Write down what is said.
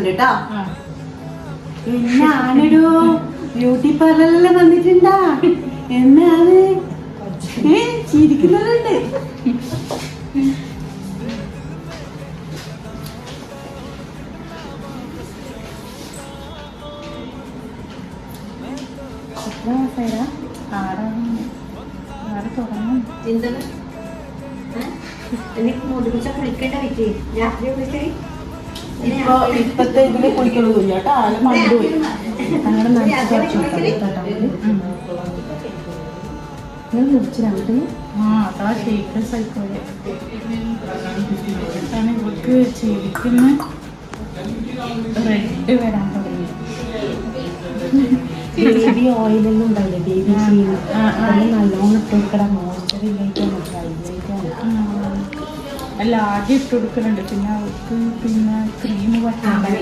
കേട്ടാ ഞാനൊരു ബ്യൂട്ടി പാർലറിലെല്ലാം വന്നിട്ടുണ്ടാ എന്നാണ് ചിരിക്കുന്നതുണ്ട്. എത്ര മാസമായതാ? 6 തുടങ്ങും. ഇപ്പത്തെ ഇതില് കുളിക്കലൊന്നും ഇല്ല കേട്ടോ. ആരും മണ്ടുപോയി അങ്ങനെ കുടിച്ചിട്ട് അതാ ഷേക്ക് സൈക്കോളി ഇവർക്ക് ശരിക്കും റെഡ് വരാൻ തുടങ്ങി. ബേബി ഓയിലെല്ലാം ഉണ്ടാവില്ലേ, ബേബി നല്ലോണം ഇട്ട് കൊടുക്കണം. മോയ്സ്ചറില്ലായിട്ടാണ്, ഡ്രൈയായിട്ടാണ്. അല്ല ആദ്യം ഇട്ട് കൊടുക്കലുണ്ട്, പിന്നെ അവർക്ക് പിന്നെ ക്രീം പറ്റാൻ